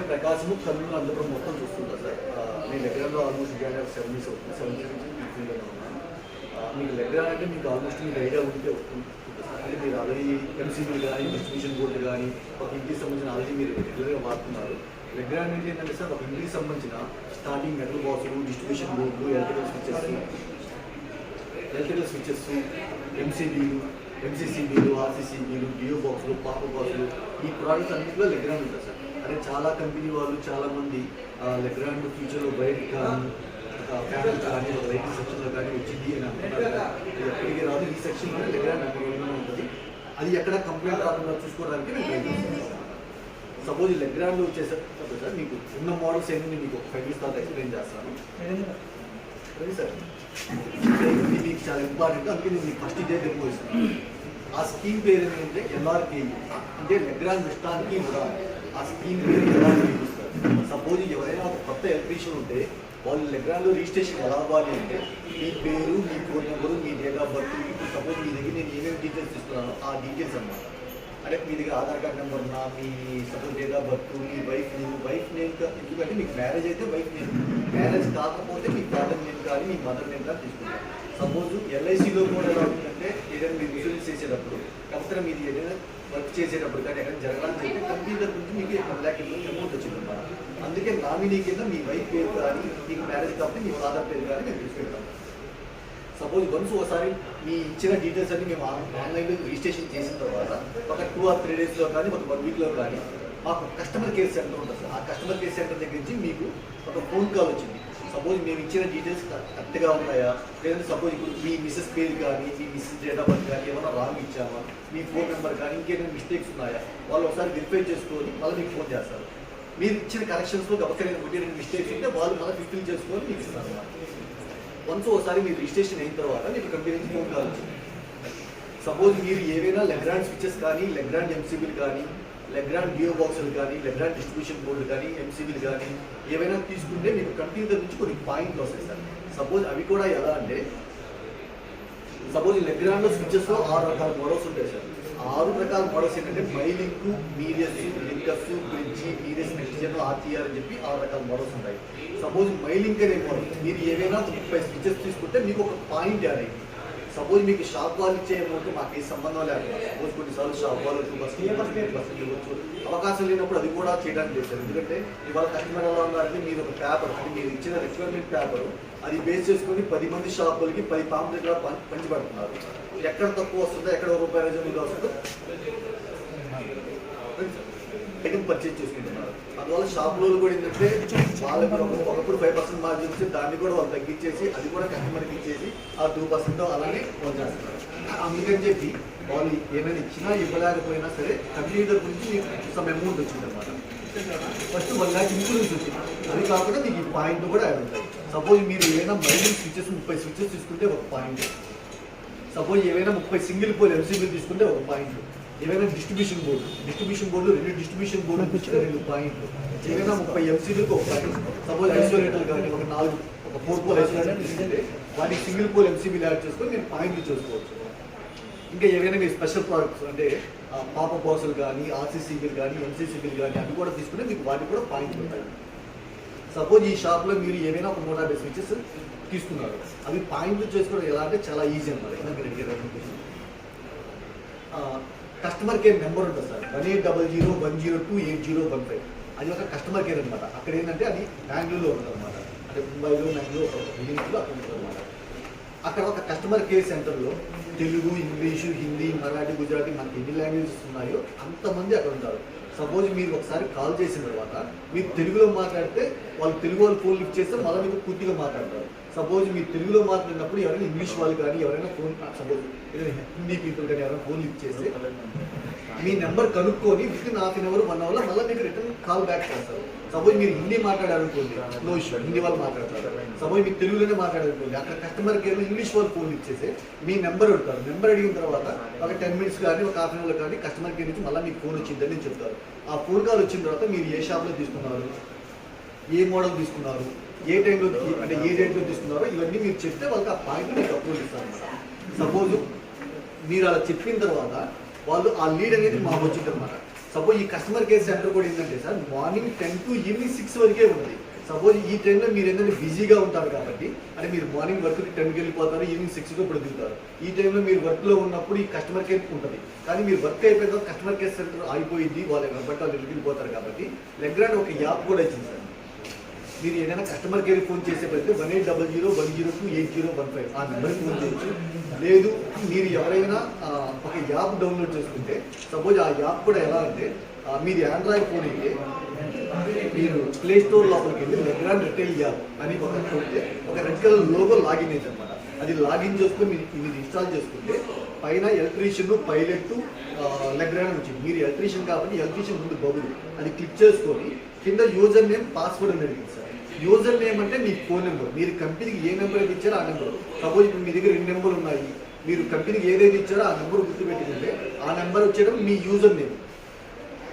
అంటే ప్రకాశము కర్నూలు అనంతపురం మొత్తం చూస్తుంటా సార్. నేను లెగ్రాన్లో ఆల్మోస్ట్ 70 అవుతుంది, 70 నుంచి 50లో ఉన్నాను. మీకు లెగ్రాన్ అంటే మీకు ఆల్మోస్ట్ మీకు ఐడియా ఉంటే అంటే మీరు ఆల్రెడీ ఎంసీబీలు కానీ డిస్ట్రిబ్యూషన్ బోర్డు కానీ ఒక ఇంటికి సంబంధించిన ఆల్రెడీ మీరు రెగ్యులర్గా వాడుతున్నారు. లెగ్రాన్ అంటే ఏంటంటే సార్ ఒక ఇంటికి సంబంధించిన స్టార్టింగ్ మెటల్ బాక్సులు, డిస్ట్రిబ్యూషన్ బోర్డులు, ఎలక్ట్రికల్ స్విచెస్, ఎంసీబీలు, ఎంసీసీబీలు, ఆర్సీసీబీలు, డియో బాక్సులు, పాపర్ బాక్సులు, ఈ ప్రోడక్ట్స్ అన్నింటిలో లెగ్రాన్ ఉంటుంది సార్. అదే చాలా కంపెనీ వాళ్ళు చాలామంది లెగ్రాండ్ ఫ్యూచర్లో బయట కానీ ఫ్యామిలీ కానీ ఒక రైటింగ్ సెక్షన్లో కానీ వచ్చింది అని అంటున్నారు. ఎక్కడికి రాదు, ఈ సెక్షన్లో లెగ్రాండ్ అందుబాటులో ఉంటుంది. అది ఎక్కడ కంప్లైంట్ రాకుండా చూసుకోవడానికి నేను ప్రయత్నిస్తున్నాను. సపోజ్ లెగ్రాండ్ వచ్చేసరికి సార్ మీకు ఉన్న మోడల్స్ ఏంటంటే మీకు ఒక 5 స్టార్ ఎక్స్ప్లెయిన్ చేస్తాను. సరే సార్, ఇది మీకు చాలా ఇంపార్టెంట్, అందుకే నేను మీకు ఫస్ట్ ఇదే డెమో ఇస్తాను. ఆ స్కీమ్ పేరు ఏంటంటే ఎల్ఆర్కే, అంటే లెగ్రాండ్ విస్టాన్కి కూడా ఆ స్కీమ్ పేరు ఎల్ఆర్కే ఇస్తారు. సపోజ్ ఎవరైనా ఒక కొత్త ఎలక్ట్రీషియన్ ఉంటే వాళ్ళు లెగ్రాండ్లో రిజిస్ట్రేషన్ ఎలా అవ్వాలి అంటే మీ పేరు, మీ ఫోన్ నెంబరు, మీ డేట్ ఆఫ్ బర్త్, సపోజ్ మీ దగ్గర నేను ఏమేమి డీటెయిల్స్ ఇస్తున్నానో ఆ డీటెయిల్స్ అన్నమాట. అంటే మీ దగ్గర ఆధార్ కార్డ్ నెంబర్ ఉన్నా, మీ సపోజ్ డేట్ ఆఫ్ బర్త్, మీ వైఫ్ నేమ్ ఎందుకంటే మీకు మ్యారేజ్ అయితే వైఫ్ నేమ్, మ్యారేజ్ కాకపోతే మీ ఫాదర్ నేమ్ కానీ మీ మదర్ నేమ్ కానీ తీసుకుంటారు. సపోజ్ ఎల్ఐసిలో కూడా ఎలా ఉంటుందంటే ఏదైనా మీరు ఇన్సూరెన్స్ చేసేటప్పుడు కాకపోతే మీరు ఏదైనా వర్క్ చేసేటప్పుడు కానీ ఎక్కడ జరగాలని చెప్పి కంపెనీ దగ్గర నుంచి మీకు 1 lakh అమౌంట్ వచ్చింది అన్నమాట. అందుకే నామినీ కింద మీ వైఫ్ పేరు కానీ, మీకు మ్యారేజ్ కాబట్టి మీ ఫాదర్ పేరు కానీ మేము తీసుకెళ్తాం. సపోజ్ వన్స్ ఒకసారి మీ ఇచ్చిన డీటెయిల్స్ అన్ని మేము ఆన్లైన్లో రిజిస్ట్రేషన్ చేసిన తర్వాత ఒక 2 or 3 daysలో కానీ ఒక 1 weekలో కానీ మాకు కస్టమర్ కేర్ సెంటర్ ఉంటుంది సార్. ఆ కస్టమర్ కేర్ సెంటర్ దగ్గర నుంచి మీకు ఒక ఫోన్ కాల్ వచ్చింది. సపోజ్ మేము ఇచ్చిన డీటెయిల్స్ కరెక్ట్గా ఉన్నాయా, లేదంటే సపోజ్ ఇప్పుడు మీ మిస్సెస్ పేరు కానీ, మీ మిస్సెస్ డేట్ ఆఫ్ బర్త్ కానీ ఏమైనా రాంగ్ ఇచ్చామా, మీ ఫోన్ నెంబర్ కానీ ఇంకేమైనా మిస్టేక్స్ ఉన్నాయా, వాళ్ళు ఒకసారి వెరిఫై చేసుకొని మళ్ళీ మీకు ఫోన్ చేస్తారు. మీరు ఇచ్చిన కరెక్షన్స్లో గబక్కరైన 1-2 మిస్టేక్స్ ఉంటే వాళ్ళు మళ్ళీ ఫిల్ చేసుకొని మీకు ఇస్తారు. వన్స్ ఒకసారి మీరు రిజిస్ట్రేషన్ అయిన తర్వాత మీకు కంపెనీ నుంచి ఫోన్ కాల్ వచ్చింది. సపోజ్ మీరు ఏవైనా లెగ్రాండ్ స్విచెస్ కానీ, లెగ్రాండ్ ఎంసీబీలు కానీ, లెగ్రాండ్ డియో బాక్సులు కానీ, లెగ్రాండ్ డిస్ట్రిబ్యూషన్ బోర్డులు కానీ, ఎంసీబీలు కానీ ఏవైనా తీసుకుంటే మీకు కంపెనీ దగ్గర నుంచి కొన్ని పాయింట్లు వస్తాయి సార్. సపోజ్ అవి కూడా ఎలా అంటే సపోజ్ లెగ్రాండ్లో స్విచెస్లో 6 రకాల మోడల్స్ ఉంటాయి సార్. 6 రకాల మోడల్స్ ఏంటంటే మైలింక్, మీరియస్, లింకస్, బ్రిడ్జి, మీరియస్, నెక్స్టిజన్, ఆర్టీఆర్ అని చెప్పి 6 రకాల మోడల్స్ ఉంటాయి. సపోజ్ మైలింక్ అనే మోడల్ మీరు ఏవైనా 30 స్విచెస్ తీసుకుంటే మీకు ఒక పాయింట్ యాడ్ అయింది. సపోజ్ మీకు షాప్ వాళ్ళు ఇచ్చే అమౌంట్ మాకు ఏ సంబంధం లేకుండా సపోజ్ కొన్నిసార్లు షాప్ వాళ్ళు 2% ఇవ్వచ్చు, అవకాశం లేనప్పుడు అది కూడా చేయడానికి చేస్తారు. ఎందుకంటే ఇవాళ కస్టమర్ ఎలా ఉన్నారంటే మీరు ఒక పేపర్ అంటే మీరు ఇచ్చిన రిక్వైర్మెంట్ పేపర్ అది బేస్ చేసుకొని 10 మంది షాపులకి 10 పాంప్లెట్లు పంచిపెడుతున్నారు. ఎక్కడ తక్కువ వస్తుందో, ఎక్కడ రూపాయి రిజర్వ్ వస్తుందో ఐటమ్ పర్చేజ్ చేసుకుంటున్నారు. అందువల్ల షాపులో కూడా ఏంటంటే వాళ్ళకి ఒకప్పుడు 5% మార్జిన్ వస్తే దాన్ని కూడా వాళ్ళు తగ్గించేసి అది కూడా కస్టమర్కి ఇచ్చేసి ఆ 2% అలానే వాళ్ళు చేస్తున్నారు. అందుకని చెప్పి వాళ్ళు ఏమైనా ఇచ్చినా ఇవ్వలేకపోయినా సరే కంపెనీ దగ్గర నుంచి మీకు సమ్ అమౌంట్ వచ్చింది అనమాట. ఫస్ట్ 1 lakh ఇన్సూరెన్స్ వచ్చింది. అది కాకుండా మీకు ఈ పాయింట్ కూడా యాడ్ ఉంటాయి. సపోజ్ మీరు ఏమైనా మైలింగ్ స్విచెస్ 30 స్విచెస్ తీసుకుంటే ఒక పాయింట్, సపోజ్ ఏవైనా 30 సింగిల్ పోల్ ఎంసీబీలు తీసుకుంటే ఒక పాయింట్, ఏవైనా డిస్ట్రిబ్యూషన్ బోర్డు 2 డిస్ట్రిబ్యూషన్ బోర్డు 2 పాయింట్లు, ఏవైనా 30 ఎంసీబీలకు ఒక పాయింట్. సపోజ్ ఐసోలేటర్ కానీ ఒక 4 పోల్ ఐసోలేటర్ తీసుకుంటే వాటికి సింగిల్ పోల్ ఎంసీబీలు యాడ్ చేసుకొని మీరు పాయింట్లు చేసుకోవచ్చు. ఇంకా ఏవైనా మీరు స్పెషల్ ప్రోడక్ట్స్ అంటే పాపప్ బాక్సులు కానీ, ఆర్సీసీబీలు కానీ, ఎంసీసీబీలు కానీ అవి కూడా తీసుకుంటే మీకు వాటికి కూడా పాయింట్లు ఉంటాయి. సపోజ్ ఈ షాప్లో మీరు ఏమైనా ఒక 150 స్విచెస్ తీసుకున్నారు, అవి పాయింట్లు చేసుకోవడం ఎలా అంటే చాలా ఈజీ అన్నమాట. కస్టమర్ కేర్ నెంబర్ ఉంటుంది సార్, 1800-102-8015. అది ఒక కస్టమర్ కేర్ అనమాట. అక్కడ ఏంటంటే అది బెంగళూరులో ఉంటుంది అనమాట, అంటే ముంబైలో, బెంగళూరు బిల్డింగ్స్లో అక్కడ ఉంటుంది అనమాట. అక్కడ ఒక కస్టమర్ కేర్ సెంటర్లో తెలుగు, ఇంగ్లీషు, హిందీ, మరాఠీ, గుజరాతీ మనకి ఎన్ని లాంగ్వేజెస్ ఉన్నాయో అంతమంది అక్కడ ఉంటారు. సపోజ్ మీరు ఒకసారి కాల్ చేసిన తర్వాత మీరు తెలుగులో మాట్లాడితే వాళ్ళు తెలుగు వాళ్ళు ఫోన్ లిఫ్ట్ చేస్తే మళ్ళీ మీకు పూర్తిగా మాట్లాడతారు. సపోజ్ మీరు తెలుగులో మాట్లాడినప్పుడు ఎవరైనా ఇంగ్లీష్ వాళ్ళు కానీ ఎవరైనా ఫోన్ సపోజ్ హిందీ పీపుల్ కానీ ఎవరైనా ఫోన్ లిఫ్ట్ చేస్తే మీ నెంబర్ కనుక్కొని వితిన్ ½ an hour 1 hour మళ్ళీ మీకు రిటర్న్ కాల్ బ్యాక్ చేస్తారు. సపోజ్ మీరు హిందీ మాట్లాడాలనుకోండి, నో ఇష్యూ, హిందీ వాళ్ళు మాట్లాడతారు. సపోజ్ మీరు తెలుగులోనే మాట్లాడాలనుకోండి, అక్కడ కస్టమర్ కేర్లో ఇంగ్లీష్ వాళ్ళు ఫోన్ ఇచ్చేసి మీ నెంబర్ అడుగుతారు. నెంబర్ అడిగిన తర్వాత ఒక 10 minutes కానీ ఒక ½ an hour కానీ కస్టమర్ కేర్ నుంచి మళ్ళీ మీకు ఫోన్ వచ్చిందని చెప్తారు. ఆ ఫోన్ కాల్ వచ్చిన తర్వాత మీరు ఏ షాప్లో తీసుకున్నారు, ఏ మోడల్ తీసుకున్నారు, ఏ టైంలో అంటే ఏ డేట్లో తీసుకున్నారో ఇవన్నీ మీరు చెప్తే వాళ్ళకి ఆ పాయింట్ మీకు అప్లోడ్ ఇస్తారు అన్నమాట. సపోజ్ మీరు అలా చెప్పిన తర్వాత వాళ్ళు ఆ లీడ్ అనేది మాకు వచ్చింది అనమాట. సపోజ్ ఈ కస్టమర్ కేర్ సెంటర్ కూడా ఏంటంటే సార్ మార్నింగ్ 10 to ఈవినింగ్ 6 వరకే ఉంది. సపోజ్ ఈ టైంలో మీరు ఏంటంటే బిజీగా ఉంటారు కాబట్టి, అంటే మీరు మార్నింగ్ వర్క్ 10కి వెళ్ళిపోతారు, ఈవినింగ్ 6కి ఇప్పుడు దిగుతారు. ఈ టైంలో మీరు వర్క్లో ఉన్నప్పుడు ఈ కస్టమర్ కేర్ ఉంటుంది. కానీ మీరు వర్క్ అయిపోయిన తర్వాత కస్టమర్ కేర్ సెంటర్ అయిపోయింది, వాళ్ళు బట్టి వాళ్ళు వెళ్ళిపోతారు కాబట్టి లెగ్రాండ్ ఒక యాప్ కూడా ఇచ్చింది సార్. మీరు ఏదైనా కస్టమర్ కేర్ ఫోన్ చేసేటైతే 1800-102-8015 ఆ నెంబర్కి ఫోన్ చేయొచ్చు. లేదు మీరు ఎవరైనా ఒక యాప్ డౌన్లోడ్ చేసుకుంటే, సపోజ్ ఆ యాప్ కూడా ఎలా అంటే మీది ఆండ్రాయిడ్ ఫోన్ అయితే మీరు ప్లే స్టోర్ లోపలికి వెళ్ళి లెగ్రాండ్ రిటైల్ యాప్ అని ఒక రెడ్ కలర్ లోగో లాగిన్ అయితే అనమాట. అది లాగిన్ చేసుకుని మీరు ఇన్స్టాల్ చేసుకుంటే పైన ఎలక్ట్రీషియన్, పైలట్, లెగ్రాండ్ వచ్చింది. మీరు ఎలక్ట్రీషియన్ కాబట్టి ఎలక్ట్రీషియన్ ముందు బబుల్ అది క్లిక్ చేసుకొని కింద యూజర్ నేమ్, పాస్వర్డ్ అని అడిగింది సార్. యూజర్ నేమ్ అంటే మీ ఫోన్ నెంబర్, మీరు కంపెనీకి ఏ నెంబర్ అయితే ఇచ్చారో ఆ నెంబర్. సపోజ్ ఇప్పుడు మీ దగ్గర 2 నెంబర్లు ఉన్నాయి, మీరు కంపెనీకి ఏదైతే ఇచ్చారో ఆ నెంబర్ గుర్తుపెట్టుకుంటే ఆ నెంబర్ వచ్చేయడం మీ యూజర్ నేమ్.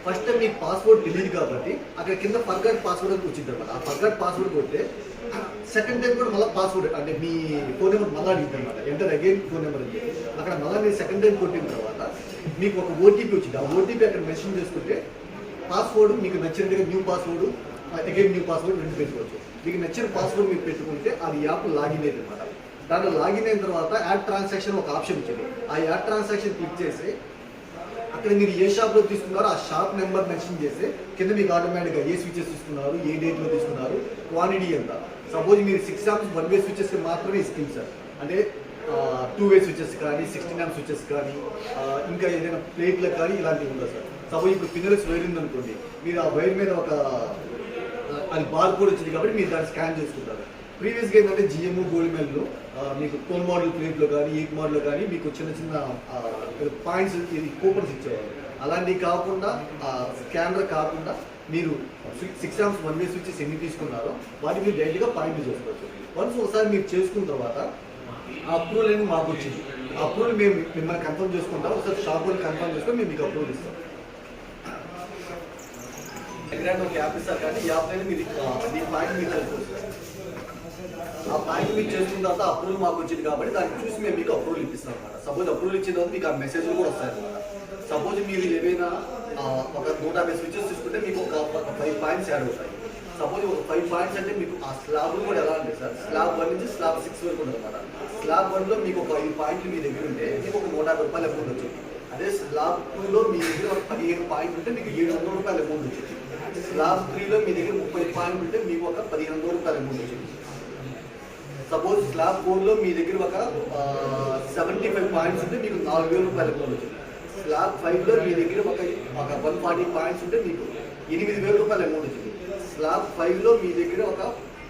ఫస్ట్ టైం మీకు పాస్వర్డ్ తెలియదు కాబట్టి అక్కడ కింద ఫర్గాట్ పాస్వర్డ్ అని వచ్చింది అనమాట. ఆ ఫర్గాట్ పాస్వర్డ్ కొడితే సెకండ్ టైం కూడా మళ్ళీ పాస్వర్డ్ అంటే మీ ఫోన్ నెంబర్ మళ్ళీ అడిగింది అనమాట. ఎంటర్ అగైన్ ఫోన్ నెంబర్ అంటే అక్కడ మళ్ళీ మీరు సెకండ్ టైం కొట్టిన తర్వాత మీకు ఒక ఓటీపీ వచ్చింది. ఆ ఓటీపీ అక్కడ మెన్షన్ చేసుకుంటే పాస్వర్డ్ మీకు నచ్చినట్టుగా new password, again new password 2 పెట్టుకోవచ్చు. మీకు నచ్చిన పాస్వర్డ్ మీరు పెట్టుకుంటే అది యాప్ లాగిన్ అయింది అనమాట. దాంట్లో లాగిన్ అయిన తర్వాత యాడ్ ట్రాన్సాక్షన్ ఒక ఆప్షన్ వచ్చింది. ఆ యాడ్ ట్రాన్సాక్షన్ క్లిక్ చేసి అక్కడ మీరు ఏ షాప్లో తీసుకున్నారో ఆ షాప్ నెంబర్ మెన్షన్ చేసి కింద మీకు ఆటోమేటిక్గా ఏ స్విచెస్ తీసుకున్నారు, ఏ డేట్లో తీసుకున్నారు, క్వాంటిటీ ఎంత. సపోజ్ మీరు 6 amps 1-way స్విచెస్కి మాత్రమే ఇస్తుంది సార్. అంటే 2-way స్విచెస్ కానీ 16 amp స్విచెస్ కానీ ఇంకా ఏదైనా ప్లేట్లకు కానీ ఇలాంటివి ఉండదు సార్. సపోజ్ ఇప్పుడు ఫినరల్స్ వైర్ ఉందనుకోండి, మీరు ఆ వైర్ మీద ఒక అది బార్ కోడ్ వచ్చింది కాబట్టి మీరు దాన్ని స్కాన్ చేసుకుంటారు. ప్రీవియస్గా ఏంటంటే జిఎమ్, గోల్డ్ మెల్లో మీకు 12 మోడల్ ప్లేట్లో కానీ 8 మోడల్లో కానీ మీకు చిన్న చిన్న పాయింట్స్ ఇది కూపన్స్ ఇచ్చేవారు. అలాంటివి కాకుండా స్కానర్ కాకుండా మీరు 6 amps 1-way స్విచెస్ ఎన్ని తీసుకున్నారో వాటి మీరు డైరెక్ట్గా పాయింట్లు చేసుకోవచ్చు. వన్స్ ఒకసారి మీరు చేసుకున్న తర్వాత ఆ అప్రూవల్ అనేది మాకు వచ్చింది. ఆ అప్రూవల్ మేము మిమ్మల్ని కన్ఫర్మ్ చేసుకుంటాం. ఒకసారి షాప్ వాళ్ళు కన్ఫర్మ్ చేసుకొని మేము మీకు అప్రూవల్ ఇస్తాం. లెగ్రాండ్ ఒక యాప్ ఇస్తారు కానీ యాప్ అనేది మీరు ఈ పాయింట్ మీరు చేసుకోవచ్చు. ఆ పాయింట్ మీరు చేసుకున్న తర్వాత అప్రూవల్ మాకు వచ్చింది కాబట్టి దాన్ని చూసి మేము మీకు అప్రూవల్ ఇప్పిస్తాం అనమాట. సపోజ్ అప్రూవల్ ఇచ్చిన తర్వాత మీకు ఆ మెసేజ్లు కూడా వస్తాయి అనమాట. సపోజ్ మీరు ఏదైనా ఒక 150 స్విచెస్ తీసుకుంటే మీకు ఒక 5 పాయింట్స్ యాడ్ అవుతాయి. సపోజ్ ఒక 5 పాయింట్స్ అంటే మీకు ఆ స్లాబ్ కూడా ఎలా అంటే సార్, స్లాబ్ 1 నుంచి స్లాబ్ 6 వరకు ఉంటుంది అనమాట. స్లాబ్ 1లో మీకు ఒక 5 పాయింట్లు మీ దగ్గర ఉంటే మీకు ఒక 150 రూపాయలు అమౌంట్ వచ్చింది. అదే స్లాబ్ 2లో మీ దగ్గర ఒక 15 పాయింట్లు ఉంటే మీకు 700 రూపాయలు అమౌంట్ వచ్చింది. స్లాబ్ 3లో మీ దగ్గర 30 పాయింట్లు ఉంటే మీకు ఒక 1500 రూపాయలు అమౌంట్ వచ్చింది. సపోజ్ స్లాబ్ 4లో మీ దగ్గర ఒక 75 పాయింట్స్ ఉంటే మీకు 4000 రూపాయలు అమౌంట్ వచ్చింది. స్లాబ్ 5లో మీ దగ్గర ఒక 140 పాయింట్స్ ఉంటే మీకు 8000 రూపాయలు అమౌంట్ వచ్చింది. స్లాబ్ 5లో మీ దగ్గర ఒక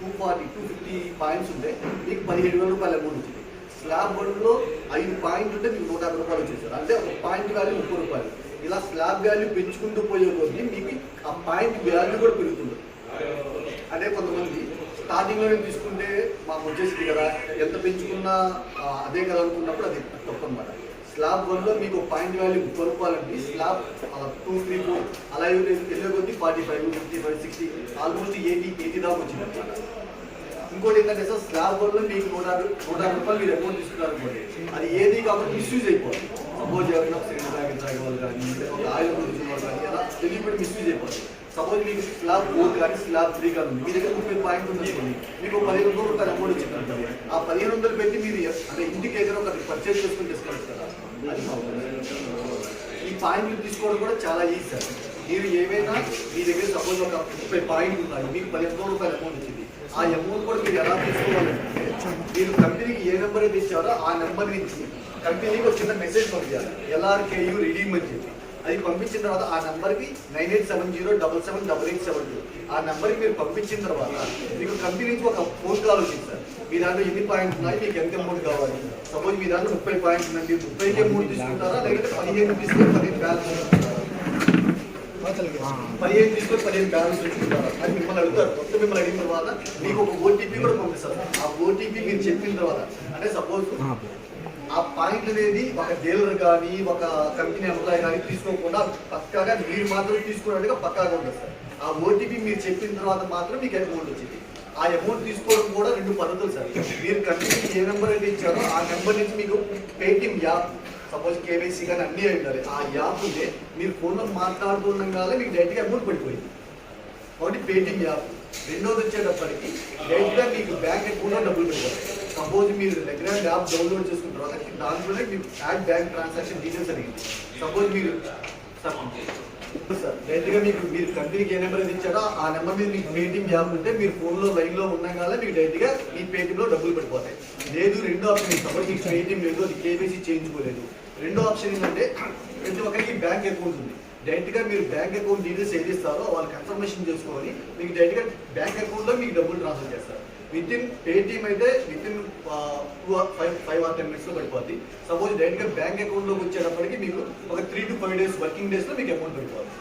250 పాయింట్స్ ఉంటే మీకు 17,000 రూపాయలు అమౌంట్ వచ్చింది. స్లాబ్ 1లో 5 పాయింట్లు ఉంటే మీకు 150 రూపాయలు వచ్చేసారు. అంటే ఒక పాయింట్ వాల్యూ 30 రూపాయలు. ఇలా స్లాబ్ వాల్యూ పెంచుకుంటూ పోయే కొద్దీ మీకు ఆ పాయింట్ వాల్యూ కూడా పెరుగుతుంది. అంటే కొంతమంది స్టార్టింగ్లోనే తీసుకుంటే మాకు వచ్చేసింది కదా, ఎంత పెంచుకున్నా అదే కదా అనుకున్నప్పుడు అది తప్పు అనమాట. స్లాబ్ 1లో మీకు పాయింట్ వాల్యూ 30 రూపాయలు అంటే స్లాబ్ 2, 3, 4 అలా వెళ్ళే కొద్దీ 45, 55, 60 ఆల్మోస్ట్ 80 దాకా వచ్చింది అనమాట. ఇంకోటి ఏంటంటే సార్ స్లాబ్ 1లో మీకు 150 రూపాయలు మీరు అమౌంట్ తీసుకున్నారు అనుకోండి, అది ఏది కాబట్టి మిస్యూజ్ అయిపోతుంది. సపోజ్ ఎవరైనా సిగరెట్ తాగే వాళ్ళు కానీ ఒక ఆయిల్ తీసుకున్న వాళ్ళు కానీ అలా వెళ్ళిపోయి మిస్యూజ్ అయిపోతుంది. సపోజ్ మీకు స్లాబ్ 4 కానీ స్లాబ్ 3 కానీ మీ దగ్గర 30 పాయింట్ ఉందనుకోండి, మీకు 1500 రూపాయలు అమౌంట్ వచ్చింది అనుకోండి. ఆ 1500 పెట్టి మీరు అంటే ఇంటికి ఏదైనా ఒక పర్చేజ్ చేసుకుని తీసుకోవచ్చు కదా. ఈ పాయింట్లు తీసుకోవడం కూడా చాలా ఈజీ సార్. మీరు ఏమైనా మీ దగ్గర సపోజ్ ఒక 30 పాయింట్లు ఉన్నాయి, మీకు 1500 రూపాయలు అమౌంట్ వచ్చింది. ఆ అమౌంట్ కూడా మీరు ఎలా తీసుకోవాలంటే మీరు కంపెనీకి ఏ నెంబర్ అయితే ఇచ్చారో ఆ నెంబర్ నుంచి కంపెనీకి ఒక చిన్న మెసేజ్ పంపించాలి, LRKU రిడీమ్ అని చెప్పి. అది పంపించిన తర్వాత ఆ నెంబర్కి 9870778872 ఆ నెంబర్కి మీరు పంపించిన తర్వాత మీకు కంపెనీ నుంచి ఒక ఫోన్ కాల్ వచ్చింది సార్. మీ దాంట్లో ఎన్ని పాయింట్స్ ఉన్నాయి, మీకు ఎంత అమౌంట్ కావాలి. సపోజ్ మీ దాంట్లో 30 పాయింట్స్ ఉందండి, 30కి అమౌంట్ తీసుకుంటారా లేకపోతే 15 తీసుకొని 15 బ్యాలెన్స్ తీసుకుంటారా, 15 తీసుకొని 15 బ్యాలెన్స్ తీసుకుంటారా అని మిమ్మల్ని అడుగుతారు. మొత్తం మిమ్మల్ని అడిగిన తర్వాత మీకు ఒక ఓటీపీ కూడా పంపిస్తారు. ఆ ఓటీపీ మీరు చెప్పిన తర్వాత అంటే సపోజ్ ఆ పాయింట్ అనేది ఒక డీలర్ కానీ ఒక కంపెనీ ఎంప్లాయ్ కానీ తీసుకోకుండా పక్కాగా మీరు మాత్రం తీసుకున్నట్టుగా పక్కాగా ఉంటుంది సార్. ఆ ఓటీపీ మీరు చెప్పిన తర్వాత మాత్రం మీకు అమౌంట్ వచ్చింది. ఆ అమౌంట్ తీసుకోవడం కూడా 2 పద్ధతులు సార్. మీరు కంపెనీకి ఏ నెంబర్ అయితే ఇచ్చారో ఆ నెంబర్ నుంచి మీకు పేటిఎం యాప్ సపోజ్ కేవైసీ కానీ అన్నీ అయి ఉండాలి. ఆ యాప్ ఉంటే మీరు ఫోన్లో మాట్లాడుతుండగానే మీకు డైరెక్ట్గా అమౌంట్ పడిపోయింది. ఒకటి పేటిఎం యాప్. రెండోది వచ్చేటప్పటికి డైరెక్ట్గా మీకు బ్యాంక్ అకౌంట్లో డబ్బులు పడిపోతాయి. సపోజ్ మీరు లెగ్రాండ్ యాప్ డౌన్లోడ్ చేసుకున్న తర్వాత దాంట్లోనే మీకు యాడ్ బ్యాంక్ ట్రాన్సాక్షన్ డీటెయిల్స్ అడిగింది. సపోజ్ మీరు సార్ డైరెక్ట్గా మీరు కంపెనీకి ఏ నెంబర్ ఇచ్చారో ఆ నెంబర్ మీద మీకు పేటిఎం యాప్ ఉంటే మీరు ఫోన్లో లైన్లో ఉండగానే మీకు డైరెక్ట్గా మీ పేటిఎంలో డబ్బులు పడిపోతాయి. లేదు రెండో ఆప్షన్ సపోజ్ మీకు పేటిఎం లేదు, అది కేవైసీ చేయించుకోలేదు. రెండో ఆప్షన్ ఏంటంటే ప్రతి ఒక్కరికి బ్యాంక్ అకౌంట్ ఉంది. డైరెక్ట్గా మీరు బ్యాంక్ అకౌంట్ డీటెయిల్స్ ఏది ఇస్తారో వాళ్ళు కన్ఫర్మేషన్ చేసుకొని మీకు డైరెక్ట్గా బ్యాంక్ అకౌంట్లో మీకు డబ్బులు ట్రాన్స్ఫర్ చేస్తారు. వితిన్ పేటిఎం అయితే వితిన్ 5 or 10 minutes పడిపోద్ది. సపోజ్ డైరెక్ట్గా బ్యాంక్ అకౌంట్లోకి వచ్చేటప్పటికి మీకు ఒక 3 to 5 days వర్కింగ్ డేస్లో మీకు అమౌంట్ పడిపోతుంది.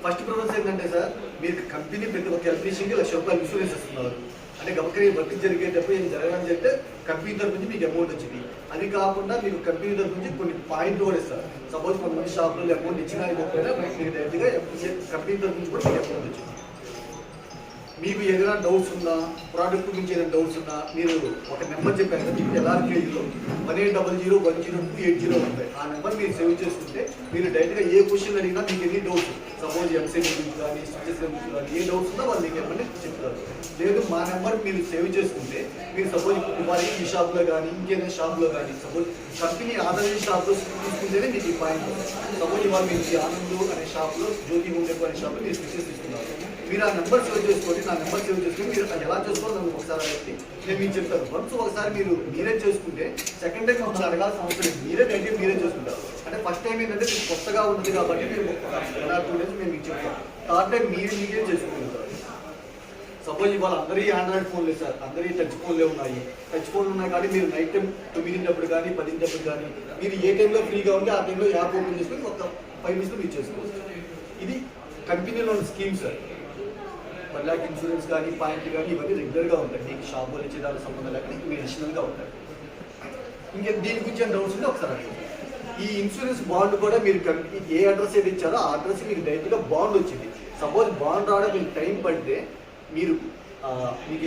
ఫస్ట్ ప్రాసెస్ ఏంటంటే సార్ మీరు కంపెనీ ప్రతి ఒక్క ఎలక్ట్రీషియన్కి ₹1,00,000 ఇన్సూరెన్స్ ఇస్తున్నారు. అంటే గమకరి వర్క్ జరిగేటప్పుడు ఏం జరగాలని చెప్తే కంపెనీ తరఫు నుంచి మీకు అమౌంట్ వచ్చింది. అది కాకుండా మీకు కంపెనీ తరఫు నుంచి కొన్ని పాయింట్లు కూడా ఇస్తారు. సపోజ్ కొంతమంది షాపులో అమౌంట్ ఇచ్చినా ఇవ్వకపోయినా మీకు డైరెక్ట్గా కంపెనీ తరఫు నుంచి కూడా మీకు అమౌంట్ వచ్చింది. మీకు ఏదైనా డౌట్స్ ఉన్నా, ప్రోడక్ట్ గురించి ఏదైనా డౌట్స్ ఉన్నా మీరు ఒక నెంబర్ చెప్పాను మీకు LRKలో 1800102880 ఉంటాయి. ఆ నెంబర్ మీరు సేవ్ చేసుకుంటే మీరు డైరెక్ట్గా ఏ క్వశ్చన్ అడిగినా మీకు ఎన్ని డౌట్స్ సపోజ్ ఎంసీబీ గురించి కానీ స్విచెస్ గురించి కానీ ఏ డౌట్స్ ఉన్నా వాళ్ళు మీకు ఏమన్నా చెప్తారు. లేదు మా నెంబర్ మీరు సేవ్ చేసుకుంటే మీరు సపోజ్ వారికి ఈ షాప్లో కానీ ఇంకేదైనా షాప్లో కానీ సపోజ్ కంపెనీ ఆధార్ షాప్లో తీసుకుంటేనే మీకు ఈ పాయింట్. సపోజ్ ఇవాళ మీరు ఈ ఆనంద్ అనే షాప్లో జ్యోతి హోమ్ డెకో అనే షాప్లో మీరు స్విచెస్ తీసుకున్నారు. మీరు ఆ నెంబర్ సేవ్ చేసుకోండి. నా నెంబర్ సేవ్ చేసుకుని మీరు ఎలా చేసుకోవాలి నన్ను ఒకసారి అడిగి నేను మీకు చెప్తాను. వన్స్ ఒకసారి మీరే చేసుకుంటే సెకండ్ టైం ఒకసారి అడగాల్సిన అవసరం లేదు. మీరే చేసుకుంటారు. అంటే ఫస్ట్ టైం ఏంటంటే మీకు కొత్తగా ఉంటుంది కాబట్టి మీరు 2 days మేము మీకు చెప్తాం. థర్డ్ టైం మీరే చేసుకుంటారు. సపోజ్ ఇవాళ అందరి ఆండ్రాయిడ్ ఫోన్లు సార్, అందరి టచ్ ఫోన్లే ఉన్నాయి. టచ్ ఫోన్లు ఉన్నాయి కానీ మీరు నైట్ టైం 9 కానీ 10 కానీ మీరు ఏ టైంలో ఫ్రీగా ఉంటే ఆ టైంలో యాప్ ఓపెన్ చేసుకొని ఒక 5 minutes మీరు చేసుకోవచ్చు. ఇది కంపెనీలో ఉన్న స్కీమ్ సార్. 1 lakh ఇన్సూరెన్స్ కానీ పాయింట్లు కానీ ఇవన్నీ రెగ్యులర్గా ఉంటాయి. మీకు షాప్ వాళ్ళు ఇచ్చే దానికి సంబంధం లేకుండా ఇవి అడిషనల్గా ఉంటాయి. ఇంకా దీని గురించి డౌట్స్ ఉంటే ఒకసారి అడగండి. ఈ ఇన్సూరెన్స్ బాండ్ కూడా మీరు కంపెనీ ఏ అడ్రస్ ఏది ఇచ్చారో ఆ అడ్రస్ మీకు డైరెక్ట్గా బాండ్ వచ్చింది. సపోజ్ బాండ్ రావడం మీకు టైం పడితే మీకు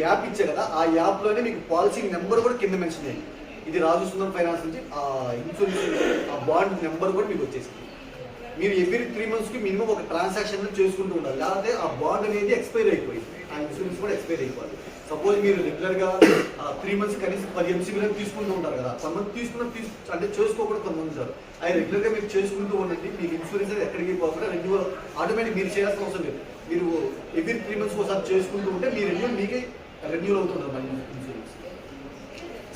యాప్ ఇచ్చే కదా ఆ యాప్లోనే మీకు పాలసీ నెంబర్ కూడా కింద మెన్షన్ చేయండి. ఇది రాజు సుందరం ఫైనాన్స్ నుంచి ఆ ఇన్సూరెన్స్ ఆ బాండ్ నెంబర్ కూడా మీకు వచ్చేసింది. మీరు ఎవ్రీ 3 monthsకి మినిమం ఒక ట్రాన్సాక్షన్ చేసుకుంటూ ఉండాలి. లేకపోతే ఆ బాండ్ అనేది ఎక్స్పైర్ అయిపోయింది, ఆ ఇన్సూరెన్స్ కూడా ఎక్స్పైర్ అయిపోవాలి. సపోజ్ మీరు రెగ్యులర్గా 3 months కనీసం 10 MCB తీసుకుంటూ ఉంటారు కదా. కొంతమంది అంటే చేసుకోకుండా కొంతమంది ఉంటారు. అది రెగ్యులర్గా మీరు చేసుకుంటూ ఉండండి. మీకు ఇన్సూరెన్స్ అనేది ఎక్కడికి పోకుండా రెన్యూవల్ ఆటోమేటిక్ మీరు చేయాల్సిన అవసరం లేదు. మీరు ఎవ్రీ 3 months ఒకసారి చేసుకుంటూ ఉంటే మీ రెన్యూవల్ మీకే రెన్యూవల్ అవుతుంటారు. మన ఇన్సూరెన్స్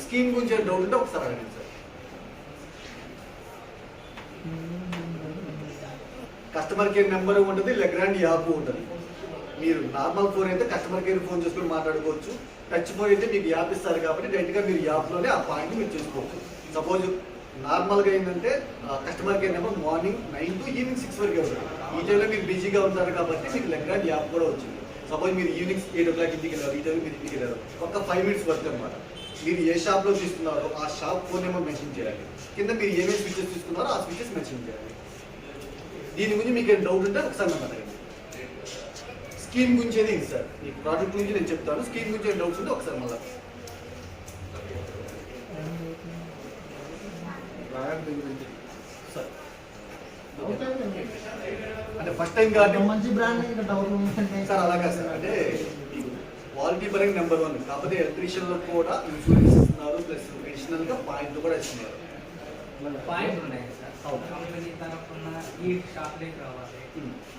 స్కీమ్ గురించి డౌట్ ఉంటే ఒకసారి అడగండి సార్. కస్టమర్ కేర్ నెంబర్ ఉంటుంది, లెగ్రాండ్ యాప్ ఉంటుంది. మీరు నార్మల్ ఫోన్ అయితే కస్టమర్ కేర్ ఫోన్ చేసుకుని మాట్లాడుకోవచ్చు. టచ్ ఫోన్ అయితే మీకు యాప్ ఇస్తారు కాబట్టి డైరెక్ట్గా మీరు యాప్లోనే ఆ పాయింట్ మీరు చేసుకోవచ్చు. సపోజ్ నార్మల్గా ఏంటంటే customer care number morning 9 to evening 6 వరకు ఉంటుంది. ఈ టైంలో మీరు బిజీగా ఉంటారు కాబట్టి మీకు లెగ్రాండ్ యాప్ కూడా వచ్చింది. సపోజ్ మీరు ఈవినింగ్ 8 o'clock ఇంటికి వెళ్ళారు, ఈ టైంలో మీరు ఇంటికి వెళ్ళారు, ఒక 5 minutes వర్క్ అనమాట. మీరు ఏ షాప్లో తీసుకున్నారో ఆ షాప్ ఫోన్ నెంబర్ మెన్షన్ చేయాలి. కింద మీరు ఏమేమి స్విచెస్ తీసుకున్నారో ఆ స్విచెస్ మెన్షన్ చేయాలి. దీని గురించి మీకు ఏం డౌట్ ఉంటే ఒకసారి నన్ను అడగండి. స్కీమ్ గురించి ఏది సార్, ఈ ప్రాజెక్ట్ గురించి నేను చెప్తాను. స్కీమ్ గురించి ఏం డౌట్స్ ఉంటే ఒకసారి మళ్ళీ సార్. అంటే ఫస్ట్ టైం కాబట్టి మంచి బ్రాండ్ సార్ అలాగా సార్. అంటే క్వాలిటీ పరంగా నెంబర్ 1. కాకపోతే ఎలక్ట్రీషియన్లో కూడా ఇన్సూరెన్స్ ఇస్తున్నారు, ప్లస్ అడిషనల్గా పాయింట్లు కూడా ఇస్తున్నారు. పాయింట్ ఉన్నాయి సార్. కంపెనీ తరఫున ఈ షాప్లోకి రావాలి,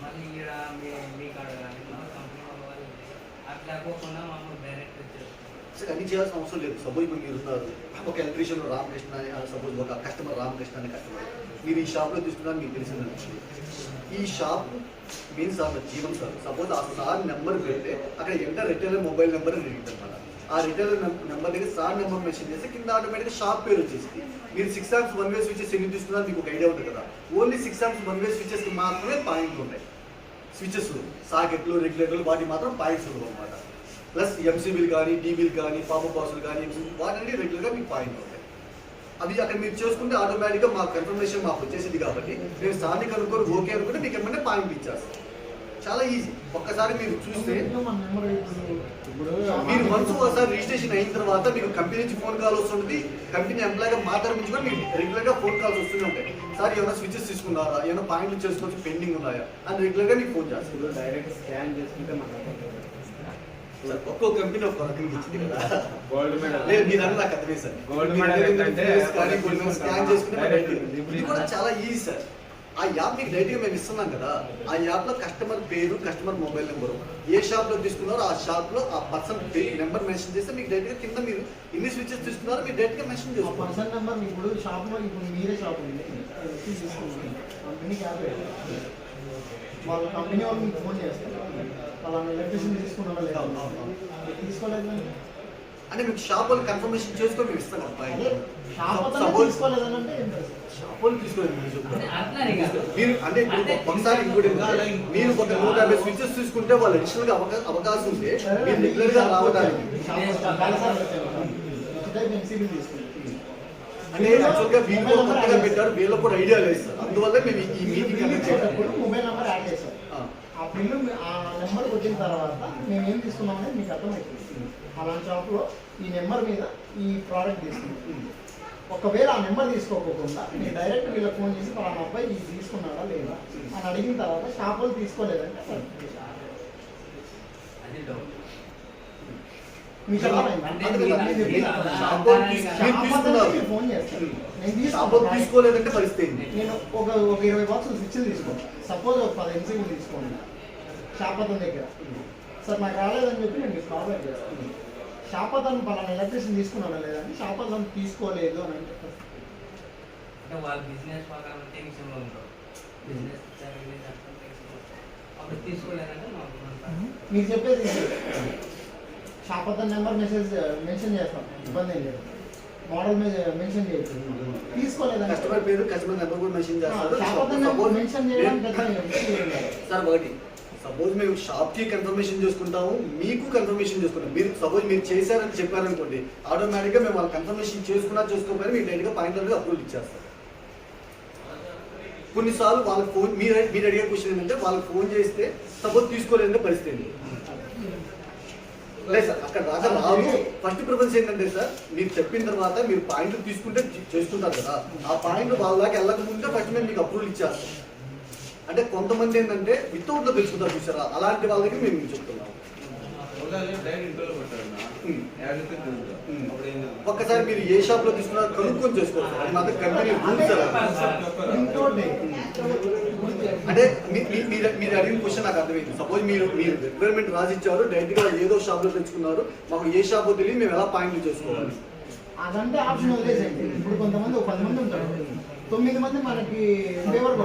మళ్ళీ ఇక్కడ మీ కాడ కానీ కంపెనీ వాళ్ళు అట్లా పోకుండా మమ్మల్ని డైరెక్ట్ వచ్చేస్తాం సార్. అన్ని చేయాల్సిన అవసరం లేదు. సపోజ్ మీరు ఉన్నారు ఒక ఎలక్ట్రీషియన్ రామకృష్ణ అని, సపోజ్ ఒక కస్టమర్ రామకృష్ణ అనే కస్టమర్ మీరు ఈ షాప్లో తీసుకున్నారు మీకు తెలిసిందని. ఈ shop means sir Jeevan sir. Suppose ఆ సార్ నెంబర్ పెడితే అక్కడ ఎంత రిటైలర్ మొబైల్ నెంబర్ అని అడుగుతారు. మన ఆ రిటైలర్ నెంబర్ దగ్గర సార్ నెంబర్ మెన్షన్ చేస్తే కింద ఆటోమేటిక్గా షాప్ పేరు వచ్చేసి మీరు 6 amps 1 way స్విచెస్ ఎన్ని తీసుకున్నారు మీకు ఒక ఐడియా ఉంటుంది కదా. ఓన్లీ 6 amps 1 way స్విచెస్కి మాత్రమే పాయింట్లు ఉంటాయి. స్విచెస్ సాకెట్లు రెగ్యులేటర్లు వాటి మాత్రం పాయింట్స్ ఉండవు అనమాట. ప్లస్ ఎంసీబీలు కానీ డీబీలు కానీ పాపప్ బాక్సులు కానీ వాటిని రెగ్యులర్గా మీకు పాయింట్లు ఉంటాయి. అది అక్కడ మీరు చేసుకుంటే ఆటోమేటిక్గా మాకు కన్ఫర్మేషన్ మాకు వచ్చేసింది కాబట్టి నేను సార్ని కనుక్కొని ఓకే అనుకుంటే మీకు ఏమన్నా పాయింట్ ఇచ్చేస్తాను. చాలా ఈజీ. ఒక్కసారి మీరు చూస్తే మన నెంబర్ ఇప్పుడు మీరు మనసు ఒకసారి రిజిస్ట్రేషన్ అయిన తర్వాత మీకు కంపెనీ నుంచి ఫోన్ కాల్ వస్తుంది. కంపెనీ ఎంప్లాయ్గా మా తరఫు నుంచి కూడా మీకు రెగ్యులర్గా ఫోన్ కాల్స్ వస్తూనే ఉంటాయి. సార్ ఏమైనా స్విచెస్ తీసుకున్నారా, ఏమైనా పాయింట్లు చేసుకోవచ్చు పెండింగ్ ఉన్నాయా అని రెగ్యులర్గా మీకు ఫోన్ చేస్తారు. డైరెక్ట్ స్కాన్ చేసుకుంటే మనకు ఒక్కో కంపెనీ ఒక్కో రకంగా ఇచ్చింది కదా. గోల్డ్ మెడల్ లేదు మీరు అన్న నాకు అర్థమే సార్. గోల్డ్ మెడల్ ఏంటంటే కానీ కొన్ని స్కాన్ చేసుకుంటే డైరెక్ట్ ఇది కూడా చాలా ఈజీ సార్. ఆ యాప్ మీకు డైరెక్ట్గా మేము ఇస్తున్నాం కదా. ఆ యాప్లో కస్టమర్ పేరు, కస్టమర్ మొబైల్ నెంబరు, ఏ షాప్లో తీసుకున్నారో ఆ షాప్లో ఆ పర్సన్ నెంబర్ మెన్షన్ చేస్తే మీకు డైరెక్ట్గా కింద మీరు ఎన్ని స్విచెస్ తీసుకున్నారో మీరు డైరెక్ట్గా మెన్షన్ చేసుకోవాలి. పర్సన్ నెంబర్ ఇప్పుడు షాప్లో ఇప్పుడు మీరే షాప్ ఉంది కంపెనీ క్యాబ్ వాళ్ళ కంపెనీ వాళ్ళు మీకు ఫోన్ చేస్తారు. వాళ్ళ ఎలక్ట్రిసిటీ తీసుకున్నారా లేదా తీసుకోలేదు అంటే మీకు షాప్ వాళ్ళు కన్ఫర్మేషన్ చేసుకొని మేము ఇస్తాం అదే షాప్ అతను సపోజ్ తీసుకోలేదని అంటే షాప్ వాళ్ళు తీసుకోలేదు మీరు చెప్తారు. అట్లానే కాదు. మీరు అంటే ఇప్పుడు ఒకసారి ఇంకోటి ఏంటంటే, మీరు ఒక 150 స్విచెస్ తీసుకుంటే వాళ్ళు అడిషనల్ గా అవకాశం ఉంది మీరు రెగ్యులర్ గా రావడానికి. అంటే యాక్చువల్ గా వీళ్ళు కొత్తగా పెట్టారు, వీళ్ళకి కూడా ఐడియా లేదు సార్. అందువల్ల మేము ఈ మీటింగ్ కండక్ట్ చేయాలి. మొబైల్ నెంబర్ యాడ్ చేశారు. ఆ బిల్లు ఆ నెంబర్ వచ్చిన తర్వాత మేము ఏం తీసుకున్నామనేది మీకు అర్థమవుతుంది. అలాంటి షాప్లో ఈ నెంబర్ మీద ఈ ప్రోడక్ట్ తీసుకున్నాం. ఒకవేళ ఆ నెంబర్ తీసుకోకుండా మీరు డైరెక్ట్ వీళ్ళకి ఫోన్ చేసి పలానా అబ్బాయి ఇది తీసుకున్నాడా లేదా అని అడిగిన తర్వాత షాప్ వాళ్ళు తీసుకోలేదంటే అది డౌట్. మీకు ఫోన్ చేస్తాను షాప్ వాళ్ళు తీసుకోలేదంటే పరిస్థితి ఏంటి? నేను ఒక 20 బాక్సులు స్విచ్లు తీసుకోండి. సపోజ్ ఒక 10 ఎంసీలు తీసుకోండి షాప్ అతని దగ్గర. సార్ నాకు రాలేదని చెప్పి నేను మీకు కాల్ బ్యాక్ చేస్తాను. షాప్ అతను పలానా ఎలక్ట్రిసిటీ తీసుకున్నాడా లేదంటే షాప్ అతను తీసుకోలేదు అని అంటే అంటే వాళ్ళ బిజినెస్ ప్రకారం టెన్షన్లో ఉంటారు. బిజినెస్ అప్పుడు తీసుకోలేదంటే మీకు చెప్పేది షాప్ అతని నెంబర్ మెన్షన్ చేస్తాం, ఇబ్బంది ఏం లేదు. మోడల్ మెన్షన్ చేయొచ్చు. తీసుకోలేదంటే కస్టమర్ పేరు, కస్టమర్ నెంబర్ కూడా మెన్షన్ చేస్తారు. షాప్ అతని నెంబర్ మెన్షన్ చేయడం సార్ ఒకటి సపోజ్ మేము షాప్ కి కన్ఫర్మేషన్ చేసుకుంటాము, మీకు కన్ఫర్మేషన్ చేసుకుంటాం. మీరు సపోజ్ మీరు చేశారని చెప్పారనుకోండి, ఆటోమేటిక్గా మేము వాళ్ళ కన్ఫర్మేషన్ చేసుకున్నా చేసుకోకపోయినా మీరు డైరెక్ట్గా పాయింట్గా అప్రూవల్ ఇచ్చేస్తారు. కొన్నిసార్లు వాళ్ళకి ఫోన్ మీరు అడిగే క్వశ్చన్ ఏంటంటే వాళ్ళకి ఫోన్ చేస్తే సపోజ్ తీసుకోలేదంటే పరిస్థితి ఏంటి? లేదు సార్ అక్కడ రాక రాదు. ఫస్ట్ ప్రిఫరెన్స్ ఏంటంటే సార్ మీరు చెప్పిన తర్వాత మీరు పాయింట్లు తీసుకుంటే చేసుకుంటారు కదా, ఆ పాయింట్లు వాళ్ళ దాకా వెళ్ళకముందే ఫస్ట్ మేము మీకు అప్రూవల్ ఇచ్చేస్తాం. అంటే కొంతమంది ఏంటంటే వితౌట్ లో తెచ్చుకుంటారు చూసారా, అలాంటి వాళ్ళకి మేము చెప్తున్నాము. ఒక్కసారి మీరు ఏ షాప్ లో తీసుకున్నారో కనుక్కొని చేసుకోవచ్చు. అది మాత్రం కంపెనీ రూల్స్. అంటే మీరు అడిగిన క్వశ్చన్ నాకు అర్థమైంది. సపోజ్ మీరు రిక్వైర్మెంట్ రాసిచ్చారు, డైరెక్ట్ గా ఏదో షాప్ లో తెచ్చుకున్నారు, మాకు ఏ షాప్ తెలియదు, మేము ఎలా పాయింట్లు చేసుకోవాలి అదంటే ఆప్షన్ వదిలేసండి. ఇప్పుడు కొంతమంది 10 మంది ఉంటారు, 9 మంది మనకి ఫేవర్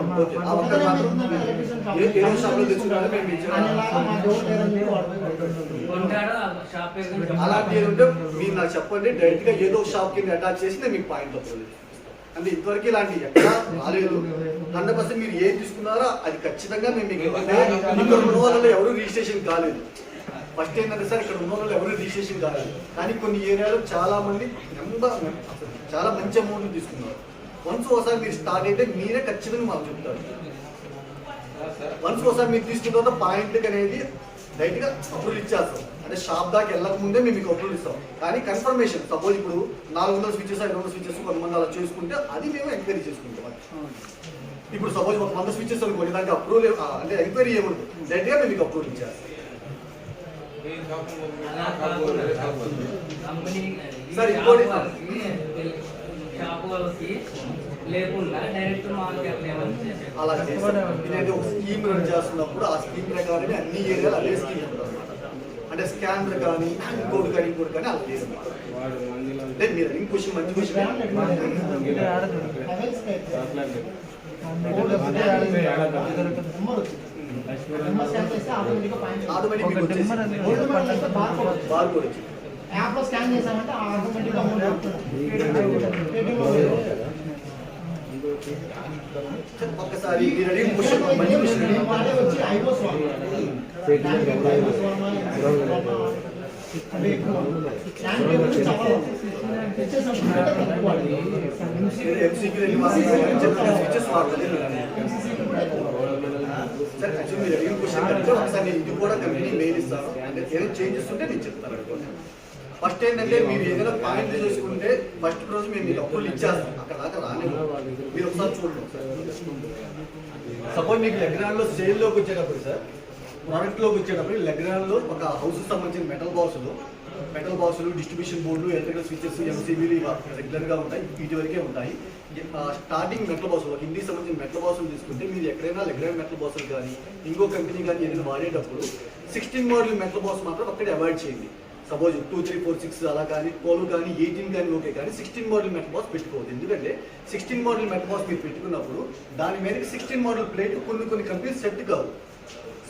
అలాంటి ఉంటే మీరు నాకు చెప్పండి, డైరెక్ట్ గా ఏదో షాప్ కింద అటాచ్ చేసి నేను మీకు పాయింట్ అంటే ఇంతవరకు ఇలాంటి ఎక్కడా రాలేదు. 100% మీరు ఏం తీసుకున్నారో అది ఖచ్చితంగా మేము మీకు ఇక్కడ ఉన్న వాళ్ళలో ఎవరు రిజిస్ట్రేషన్ కాలేదు. ఫస్ట్ ఏంటంటే సార్ ఇక్కడ ఉన్న వాళ్ళు ఎవరు రిజిస్ట్రేషన్ కాలేదు, కానీ కొన్ని ఏరియాలో చాలా మంది చాలా మంచి అమౌంట్ తీసుకున్నారు. వన్స్ ఒకసారి మీరు స్టార్ట్ అయితే మీరే ఖచ్చితంగా మాకు చెప్తారు. వన్స్ ఒకసారి మీరు తీసుకున్న తర్వాత పాయింట్కి అనేది డైరెక్ట్గా అప్రూవల్ ఇచ్చేస్తాం. అంటే షాప్ దాకా వెళ్ళక ముందే మేము మీకు అప్రూవల్ ఇస్తాం. కానీ కన్ఫర్మేషన్ సపోజ్ ఇప్పుడు 400 స్విచెస్ 500 స్విచెస్ కొంతమంది అలా చేసుకుంటే అది మేము ఎంక్వైరీ చేసుకుంటాం. ఇప్పుడు సపోజ్ 100 స్విచెస్ అనుకోండి, దానికి అప్రూవల్ అంటే ఎంక్వైరీ ఏముంది, డైరెక్ట్గా మేము మీకు అప్రూవల్ ఇచ్చేస్తాం. సార్ ఇంకోటి షాప్ వాళ్ళకి లేకుండా డైరెక్ట్ అలా చేస్తాం. ఇదైతే ఒక స్కీమ్ రన్ చేస్తున్నప్పుడు ఆ స్కీమ్ ప్రకారమే అన్ని ఏరియాలు అదే స్కీమ్ ఉంటుంది అనమాట. అంటే స్కానర్ కానీ ఇంకోటి కానీ అలా చేస్తాం. లేదు మీరు ఇంకో క్వశ్చన్ మంచి క్వశ్చన్. ఆటోమేటిక్ మీకు వచ్చేసి బార్ కోడ్ వచ్చింది. యాప్లో స్కాన్ చేసామంటే ఆటోమేటిక్గా ఒక్కసారి మీరు అడిగిన క్వశ్చన్ మంచి క్వశ్చన్. సార్ యాక్చువల్లీ మీరు అడిగిన క్వశ్చన్ అంటే ఒకసారి నేను ఇది కూడా కంపెనీ మెయిల్ ఇస్తాను అంటే ఏదైనా చేంజెస్ ఉంటే నేను చెప్తాను అనుకోండి. ఫస్ట్ ఏంటంటే మీరు ఏదైనా పాయింట్ చూసుకుంటే ఫస్ట్ రోజు మేము మీకు అప్రూవల్ ఇచ్చేస్తాం, అక్కడ దాకా రాలేదు మీరు ఒకసారి చూడండి. సపోజ్ మీకు లెగ్రాన్లో సేల్లోకి వచ్చేటప్పుడు సార్, ప్రోడక్ట్లోకి వచ్చేటప్పుడు లెగ్రాన్లో ఒక హౌస్కి సంబంధించిన మెటల్ బాక్సులు, డిస్ట్రిబ్యూషన్ బోర్డులు, ఎలక్ట్రికల్ స్విచెస్, ఎంసీబీలు ఇవి రెగ్యులర్గా ఉంటాయి, వీటి వరకే ఉంటాయి. స్టార్టింగ్ మెటల్ బాక్సులు, ఒక ఇంటికి సంబంధించిన మెటల్ బాక్సులు తీసుకుంటే మీరు ఎక్కడైనా లెగ్రాన్ మెటల్ బాక్సులు కానీ ఇంకో కంపెనీ కానీ ఏదైనా వాడేటప్పుడు 16 మోడల్ మెటల్ బాక్స్ మాత్రం అక్కడే అవాయిడ్ చేయండి. సపోజ్ 2, 3, 4, 6 అలా కానీ 12 కానీ 18 కానీ ఓకే, కానీ 16 మోడల్ మెటల్ బాక్స్ పెట్టుకోవద్దు. ఎందుకంటే 16 మోడల్ మెటల్ బాక్స్ మీరు పెట్టుకున్నప్పుడు దాని మీద 16 మోడల్ ప్లేట్ కొన్ని కంపెనీస్ సెట్ కావు.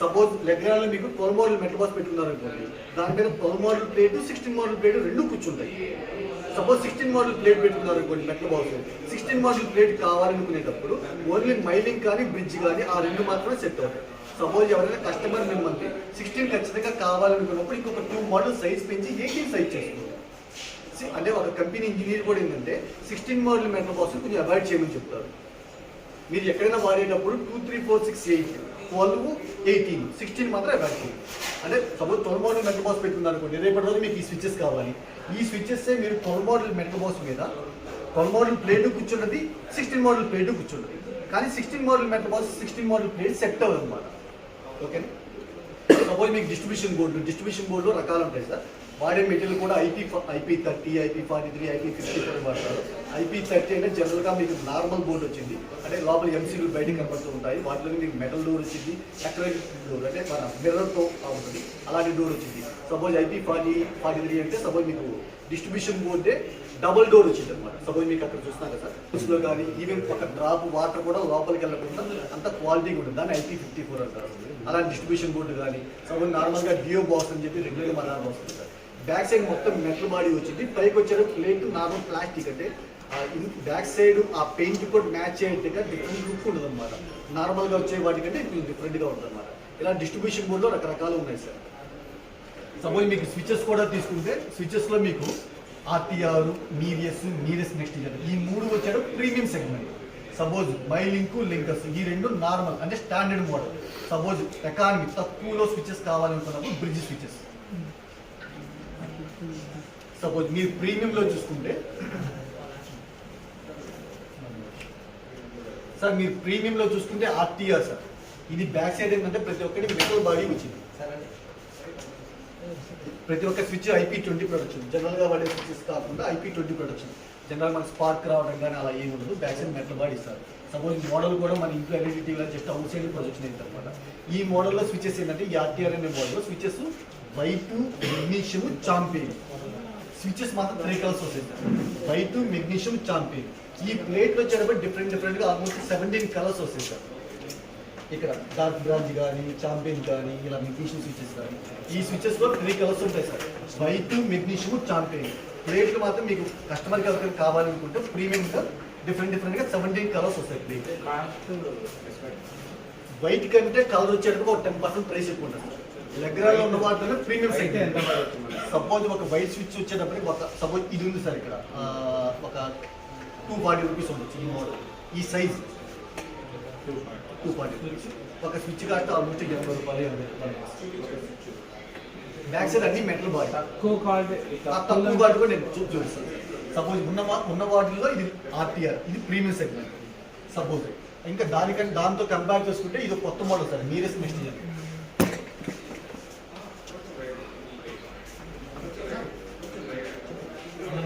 సపోజ్ లెగ్రాన్లో మీకు 12 మోడల్ మెటల్ బాక్స్ పెట్టుకున్నారు అనుకోండి, దాని మీద 12 మోడల్ ప్లేట్ 16 మోడల్ ప్లేట్ రెండు కూర్చుంటాయి. సపోజ్ 16 మోడల్ ప్లేట్ పెట్టుకున్నారు అనుకోండి మెటల్ బాక్స్, 16 మోడల్ ప్లేట్ కావాలనుకునేటప్పుడు ఓన్లీ మైలింగ్ కానీ బ్రిడ్జ్ కానీ ఆ రెండు మాత్రమే సెట్ అవుతాయి. సపోజ్ ఎవరైనా కస్టమర్ మిమ్మల్ని 16 ఖచ్చితంగా కావాలనుకున్నప్పుడు ఇంకొక 2 మోడల్ సైజ్ పెంచి 18 సైజ్ చేసుకుంటారు. అంటే ఒక కంపెనీ ఇంజనీర్ కూడా ఏంటంటే 16 మోడల్ మెటల్ బాక్స్ కొంచెం అవాయిడ్ చేయమని చెప్తారు. మీరు ఎక్కడైనా వాడేటప్పుడు 2, 3, 4, 6, 8, 12, 18, 16 మాత్రం అవాయిడ్ చేయండి. అంటే సపోజ్ 12 మోడల్ మెటల్ బాక్స్ పెట్టుకున్నారు అనుకోండి, రేపటి రోజు మీకు ఈ స్విచెస్ కావాలి, ఈ స్విచెస్ మీరు 12 మోడల్ మెటల్ బాక్స్ మీద 12 మోడల్ ప్లేట్ కూర్చున్నది, 16 మోడల్ ప్లేట్ కూర్చున్నది, కానీ 16 model metal box 16 model plate set అవ్వదు అనమాట. ఓకే, సపోజ్ మీకు డిస్ట్రిబ్యూషన్ బోర్డులో రకాలు ఉంటాయి సార్. వాడే మెటీరియల్ కూడా IP30, IP43, IP54 వాడతారు. IP30 అంటే జనరల్గా మీకు నార్మల్ బోర్డు వచ్చింది, అంటే లోపల ఎంసీలు బయటకు కనపడుతూ ఉంటాయి. వాటిలో మీకు మెటల్ డోర్ వచ్చింది, అక్రిలిక్ డోర్ అంటే మన మిర్రర్తో ఉంటుంది, అలాంటి డోర్ వచ్చింది. సపోజ్ IP43 అంటే సపోజ్ మీకు డిస్ట్రిబ్యూషన్ బోర్డే డబుల్ డోర్ వచ్చింది అనమాట. సపోజ్ మీకు అక్కడ చూస్తున్నారు కదా సార్, లో కానీ ఈవెన్ ఒక డ్రాప్ వాటర్ కూడా లోపలికి వెళ్ళకుండా అంత క్వాలిటీగా ఉంటుంది, దాన్ని IP54 అంటారు. అలాంటి డిస్ట్రిబ్యూషన్ బోర్డు కానీ సపోజ్ నార్మల్గా డియో బాక్స్ అని చెప్పి రెగ్యులర్గా మన వస్తుంది సార్. బ్యాక్ సైడ్ మొత్తం మెటల్ బాడీ వచ్చింది, పైకి వచ్చారు ప్లేట్ నార్మల్ ప్లాస్టిక్, అంటే బ్యాక్ సైడ్ ఆ పెయింట్ కూడా మ్యాచ్ అయ్యేట్టుగా డిఫరెంట్ లుక్ ఉంటుంది అనమాట. నార్మల్గా వచ్చే వాటికంటే కొంచెం డిఫరెంట్గా ఉంటుంది అనమాట. ఇలా డిస్ట్రిబ్యూషన్ బోర్డులో రకరకాలు ఉన్నాయి సార్. సపోజ్ మీకు స్విచెస్ కూడా తీసుకుంటే స్విచెస్లో మీకు RTR, నీరియస్ నెక్స్ట్ ఈ 3 వచ్చాడు ప్రీమియం సెగ్మెంట్. సపోజ్ లింకర్స్ ఈ 2 నార్మల్ అంటే స్టాండర్డ్ మోడల్. సపోజ్ ఎకానమీ తక్కువలో స్విచెస్ కావాలనుకున్నప్పుడు బ్రిడ్జ్ స్విచెస్. సపోజ్ మీరు ప్రీమియంలో చూసుకుంటే సార్, మీరు ప్రీమియంలో చూసుకుంటే RTR సార్, ఇది బ్యాక్ సైడ్ ఏంటంటే ప్రతి ఒక్కటి మెటల్ బాడీ వచ్చింది. ప్రతి ఒక్క స్విచ్ IP20 ప్రొడక్షన్, జనరల్గా వాడే స్విచెస్ కాకుండా IP20 ప్రొడక్షన్. జనరల్ మనకు స్పార్క్ రావడం కానీ అలా ఏమి ఉండదు, బ్యాక్ సైడ్ మెటల్ బాడీ ఇస్తారు. సపోజ్ మోడల్ కూడా మన ఇంట్లో LED టీవీ అని చెప్తే అవుట్ సైడ్ ప్రొజెక్షన్ అయింది అనమాట. ఈ మోడల్లో స్విచెస్ ఏంటంటే ఈ RTR అనే మోడల్లో switches white, magnesium, champion. Switches మాత్రం 3 కలర్స్ వస్తాయి సార్, వైట్, మెగ్నీషియం, చాంపియన్. ఈ ప్లేట్లో వచ్చేటప్పుడు డిఫరెంట్గా ఆల్మోస్ట్ 17 కలర్స్ వస్తాయి సార్. ఇక్కడ డార్క్ బ్రాంజ్ కానీ, చాంపియన్ కానీ, ఇలా మెగ్నీషియం స్విచెస్ కానీ. ఈ స్విచెస్లో 3 కలర్స్ ఉంటాయి సార్, వైట్, మెగ్నీషియం, చాంపియన్. ప్లేట్లు మాత్రం మీకు కస్టమర్కి ఎవరికైనా కావాలనుకుంటే ప్రీమియంగా డిఫరెంట్గా 17 కలర్స్ వస్తాయి ప్లేట్. వైట్ కంటే కలర్ వచ్చేటప్పుడు ఒక 10% ప్రైస్ ఎక్కువ ఉంటుంది సార్. లెగ్రాన్లో ఉన్న వాటిలో ప్రీమియం సెగ్మెంట్. సపోజ్ ఒక వైట్ స్విచ్ వచ్చేటప్పటికి సపోజ్ ఇది ఉంది సార్, ఇక్కడ ఒక 240 రూపీస్ ఉండొచ్చు ఈ మోడల్, ఈ సైజ్ 240 రూపీస్. ఒక స్విచ్ కాస్ట్ ఆల్మోస్ట్ 80 రూపాయలు. బ్యాక్ సైడ్ అన్ని మెటల్ బాడీ, తక్కువ క్వాలిటీ కూడా నేను చూపిస్తాను. సపోజ్ ఉన్న వాటిల్లో ఇది RTR, ఇది ప్రీమియం సెగ్మెంట్. సపోజ్ ఇంకా దాంతో కంపేర్ చేసుకుంటే ఇది కొత్త మోడల్ సార్, నీరెస్ట్ నెక్స్ట్.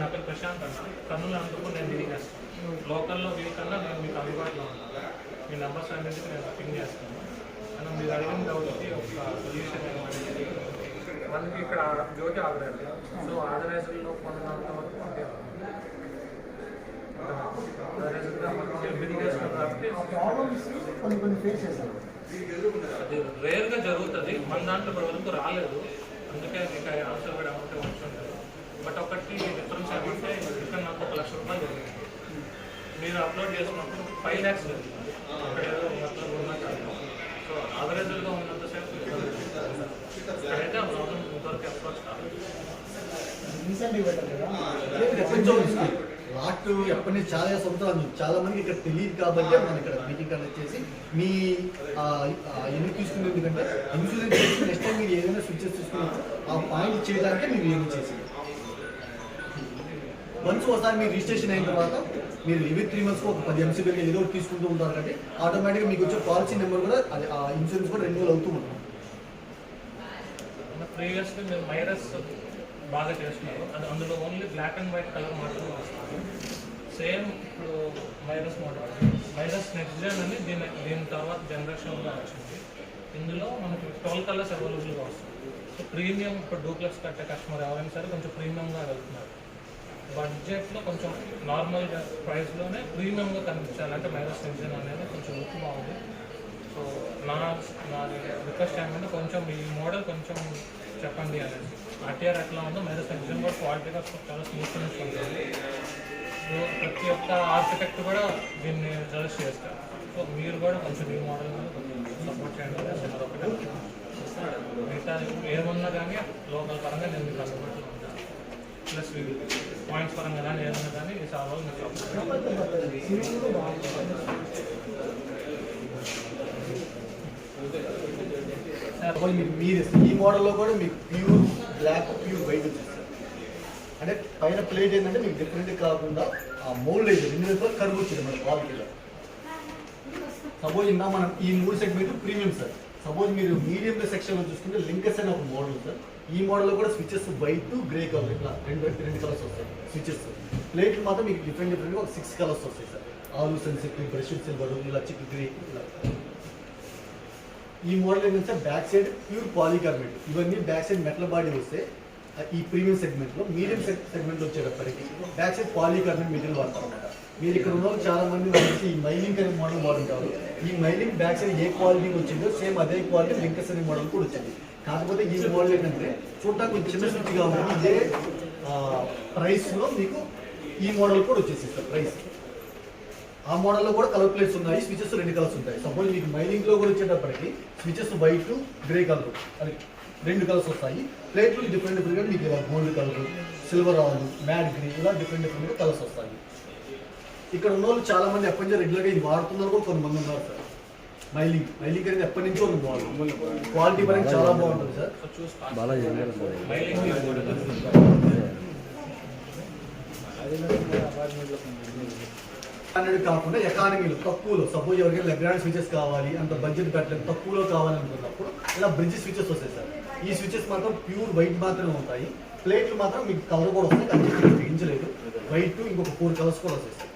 నా పేరు ప్రశాంత్ అన్న, కర్నూలు అందుకు నేను దిగి వస్తాను. లోకల్లో వీకన్నా నేను మీకు అందుబాటులో ఉన్నాను. మీ నెంబర్స్ అన్నింటికి నేను పింగ్ చేస్తాను. మనం మీరు అడిగిన డౌట్కి ఒక సొల్యూషన్ ఏమంటే మనకి ఇక్కడ జ్యోతి ఆర్గనైజర్, సో ఆర్గనైజర్లో కొంతమంది వరకు ఆర్గనైజర్గా మనం బిల్ చేస్తాం కాబట్టి కొన్ని ఫేస్ చేశారు. అది రేర్గా జరుగుతుంది, మన దాంట్లో వరకు రాలేదు, అందుకే మీకు ఆన్సర్ కూడా అమౌంట్ వచ్చుంటుంది. బట్ ఒకటి డిఫరెన్స్ ఏంటంటే ఇక్కడ నాకు 1 లక్ష రూపాయలు జరిగింది, మీరు అప్లోడ్ చేసినప్పుడు 5 lakhs జరిగింది. అక్కడ ఏదో మొత్తం ఉన్నా కాదు. సో ఆర్గనైజర్గా ఉన్నంతసేపు ఇక్కడైతే ఆ ప్రాబ్లం ఇంతవరకు అప్రోచ్ కాదు. రీసెంట్గా పెట్టారు కదా, లాస్ట్ ప్రోడక్ట్ ఎప్పటి నుంచి చాలా సంవత్సరాలు చాలా మందికి ఇక్కడ తెలియదు కాబట్టి మనం ఇక్కడ మీటింగ్ కండక్ట్ చేసి మీ ఎందుకు తీసుకునేది ఎందుకంటే ఇన్సూరెన్స్ చేసి నెక్స్ట్ టైం మీరు ఏదైనా స్విచ్చెస్ తీసుకున్నప్పుడు ఆ పాయింట్ చేయడానికే మీరు ఏమి చేసింది. వన్స్ ఒకసారి మీరు రిజిస్ట్రేషన్ అయిన తర్వాత మీరు ఎవ్రీ 3 months ఒక 10 MCB ఏదో ఒకటి తీసుకుంటూ ఉంటారు కాబట్టి ఆటోమేటిక్గా మీకు వచ్చే పాలసీ నెంబర్ కూడా అది ఆ ఇన్సూరెన్స్ కూడా రెన్యూవల్ అవుతూ ఉంటుంది. ప్రీవియస్లీ మీరు మైరస్ బాగా చేస్తున్నారు, అది అందులో only black and white colour మాత్రమే వస్తుంది. సేమ్ ఇప్పుడు మైరస్ మోడల్, మైరస్ నెక్స్ట్ జెన్ అని దీని తర్వాత జనరేషన్గా వచ్చింది. ఇందులో మనకి 12 కలర్స్ అవైలబుల్గా వస్తుంది. సో ప్రీమియం ఇప్పుడు డూప్లెక్స్ కట్టే కస్టమర్ ఎవరైనా సరే కొంచెం ప్రీమియంగా వెళ్తున్నారు. బడ్జెట్లో కొంచెం నార్మల్గా ప్రైస్లోనే ప్రీమియంగా కనిపించాలి అంటే మైరస్ నెక్స్ట్ జెన్ అనేది కొంచెం లుక్ బాగుంది. సో నా రిక్వెస్ట్ ఏమంటే కొంచెం ఈ మోడల్ కొంచెం చెప్పండి అనేది. ఆర్టీఆర్ ఎట్లా ఉందో మైరస్ నెక్స్ట్ జెన్ కూడా క్వాలిటీగా చాలా స్మూత్నెస్ ఉంటుంది. సో ప్రతి ఒక్క ఆర్కిటెక్ట్ కూడా దీన్ని సజెస్ట్ చేస్తారు. సో మీరు కూడా కొంచెం ఈ మోడల్ మీద కొంచెం సపోర్ట్ చేయండి. అదొకటి మిగతా ఏమన్నా కానీ లోకల్ పరంగా నేను మీకు అందుబాటులో ఉంటాను. ప్లస్ పాయింట్స్ పరంగా కానీ ఏదన్నా కానీ ఈ సాల్వ్ మీకు మీరు ఈ మోడల్లో కూడా మీకు ప్యూర్ బ్లాక్ ప్యూర్ వైట్ వచ్చేస్తారు. అంటే పైన ప్లేట్ ఏంటంటే మీకు డిఫరెంట్ కాకుండా ఆ మోల్డ్ అయితే 2 వైపులా కర్వ్ వచ్చింది మన క్వాలిటీలో. సపోజ్ ఇంకా మనం ఈ 3 సెగ్మెంట్ ప్రీమియం సార్. సపోజ్ మీరు మీడియం సెక్షన్లో చూసుకుంటే లింకర్స్ అనే ఒక మోడల్ సార్. ఈ మోడల్లో కూడా స్విచెస్ వైట్ గ్రే కలర్ ఇట్లా రెండు కలర్స్ వస్తాయి స్విచెస్. ప్లేట్లు మాత్రం మీకు డిఫరెంట్గా ఒక 6 కలర్స్ వస్తాయి సార్. ఆలు సెన్సిటివ్, బ్రష్ సిల్వర్, ఇలా చిక్ గ్రే ఇలా. ఈ మోడల్ ఏంటంటే బ్యాక్ సైడ్ ప్యూర్ పాలికార్బేట్, ఇవన్నీ బ్యాక్ సైడ్ మెటల్ బాడీ వస్తే ఈ ప్రీమియం సెగ్మెంట్లో. మీడియం సెగ్మెంట్లో వచ్చేటప్పటికి బ్యాక్ సైడ్ పాలికార్బేట్ మెటీరియల్ వాడతారు అన్నమాట. మీరు ఇక్కడ ఉన్న చాలా మంది వచ్చి ఈ మైలింగ్ అనే మోడల్ వాడుంటారు. ఈ మైలింగ్ బ్యాక్ సైడ్ ఏ క్వాలిటీకి వచ్చిందో సేమ్ అదే క్వాలిటీ లింకర్స్ అనే మోడల్ కూడా వచ్చింది. కాకపోతే ఈ మోడల్ ఏంటంటే చూడటానికి కొంచెం చిన్న స్విచ్గా ఉంటుంది. ఇదే ప్రైస్లో మీకు ఈ మోడల్ కూడా వచ్చేసి ప్రైస్. ఆ మోడల్లో కూడా కలర్ ప్లేట్స్ ఉన్నాయి, స్విచెస్ 2 కలర్స్ ఉంటాయి. సపోజ్ మీకు మైలింగ్లో కూడా వచ్చేటప్పటికి స్విచెస్ వైట్ గ్రే కలర్ అది 2 కలర్స్ వస్తాయి. ప్లేట్లు డిఫరెంట్గా మీకు ఇలా గోల్డ్ కలర్, సిల్వర్ ఆలు, మ్యాట్ గ్రే ఇలా డిఫరెంట్గా కలర్స్ వస్తాయి. ఇక్కడ ఉన్న వాళ్ళు చాలా మంది ఎప్పటి నుంచి రెగ్యులర్గా ఇది వాడుతున్నారు కూడా కొంతమంది ఉన్నారు సార్. మైలింగ్ అనేది ఎప్పటి నుంచో ఉంది బాగుంది, క్వాలిటీ పరంగా చాలా బాగుంటుంది సార్. అనేది కాకుండా ఎకానమీలో తక్కువలో సపోజ్ ఎవరికైనా లెగ్రాండ్ స్విచెస్ కావాలి, అంత బడ్జెట్ పెట్టలేదు, తక్కువలో కావాలనుకున్నప్పుడు ఇలా బ్రిడ్జ్ స్విచెస్ వస్తాయి సార్. ఈ స్విచెస్ మాత్రం ప్యూర్ వైట్ మాత్రమే ఉంటాయి. ప్లేట్లు మాత్రం మీకు కలర్ కూడా వస్తాయి, కానీ బిగించలేదు. వైట్ ఇంకొక 4 కలర్స్ కూడా వస్తాయి సార్.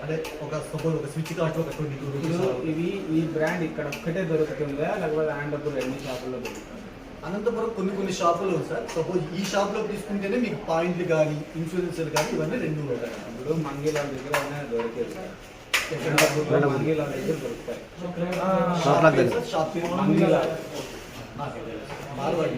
అంటే ఒక సపోజ్ ఒక స్విచ్ కాస్ట్ ఒక 22 రూపీస్. ఇవి ఈ బ్రాండ్ ఇక్కడ ఒక్కటే దొరుకుతుందా లేకపోతే అనంతపురం ఎన్ని షాపుల్లో దొరుకుతుంది? అనంతపురం కొన్ని షాపుల్లో సార్. సపోజ్ ఈ షాప్లో తీసుకుంటేనే మీకు పాయింట్లు కానీ ఇన్సూరెన్స్లు కానీ ఇవన్నీ 2 ఉంటాయి. ఇప్పుడు మంగీల దగ్గర దొరికేది, మంగీల దగ్గర దొరుకుతాయి. షాప్ పేరు మంగీల మార్వాడి.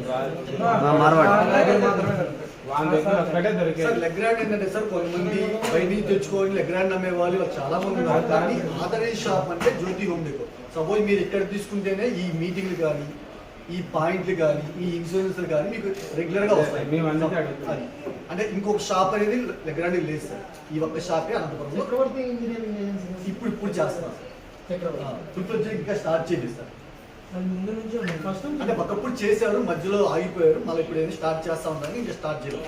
వాళ్ళ దగ్గర ఒక్కటే దొరికేది. సార్ లెగ్రాండ్ ఏంటంటే సార్ కొంతమంది బయట నుంచి తెచ్చుకొని లెగ్రాండ్ అమ్మే వాళ్ళు చాలా మంది ఉన్నారు. కానీ ఆథరైజ్ షాప్ అంటే జ్యోతి హోమ్ డెకోర్. సపోజ్ మీరు ఇక్కడ తీసుకుంటేనే ఈ మీటింగ్లు కానీ ఈ పాయింట్లు కానీ ఈ ఇన్సూరెన్స్లు కానీ మీకు రెగ్యులర్గా వస్తాయి. మేము అందుకే అడుగుతాం. అది అంటే ఇంకొక షాప్ అనేది లెగ్రాండ్ లేదు సార్. ఈ ఒక్క షాపే అనంతపురంలో చక్రవర్తి ఇంజనీరింగ్ ఏజెన్సీ ఇప్పుడు చేస్తున్నాం. ఇప్పుడు ఇంకా స్టార్ట్ చేయండి సార్. ముందు నుంచి ఫస్ట్ అంటే ఒకప్పుడు చేశారు, మధ్యలో ఆగిపోయారు, మళ్ళీ ఇప్పుడు ఏదైనా స్టార్ట్ చేస్తా ఉంటాను ఇంకా స్టార్ట్ చేయాలి.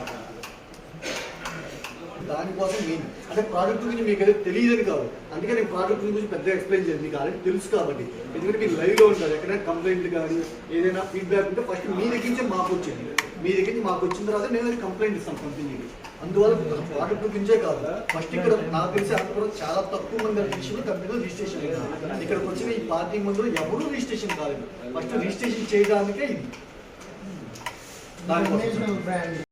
దానికోసం మెయిన్ అంటే ప్రోడక్ట్ గురించి మీకు ఏదో తెలియదని కాదు, అందుకే నేను ప్రోడక్ట్ గురించి పెద్దగా ఎక్స్ప్లెయిన్ చేయాలి. మీకు ఆల్రెడీ తెలుసు కాబట్టి, ఎందుకంటే మీరు లైవ్లో ఉంటారు. ఎక్కడైనా కంప్లైంట్లు కానీ ఏదైనా ఫీడ్బ్యాక్ ఉంటే ఫస్ట్ మీ దగ్గర నుంచే మాకు వచ్చింది. మీ దగ్గర నుంచి మాకు వచ్చిన తర్వాత మేము కంప్లైంట్ ఇస్తాం కంపెనీకి. అందువల్ల ప్రోడక్ట్ గురించే కాదు, ఫస్ట్ ఇక్కడ నాకు తెలిసి అక్కడ చాలా తక్కువ మంది విషయంలో కంపెనీలో రిజిస్ట్రేషన్ అయ్యారు. ఇక్కడికి వచ్చిన ఈ పార్టీ మందులో ఎవరూ రిజిస్ట్రేషన్ కాలేదు. ఫస్ట్ రిజిస్ట్రేషన్ చేయడానికే ఇది. బ్రాండ్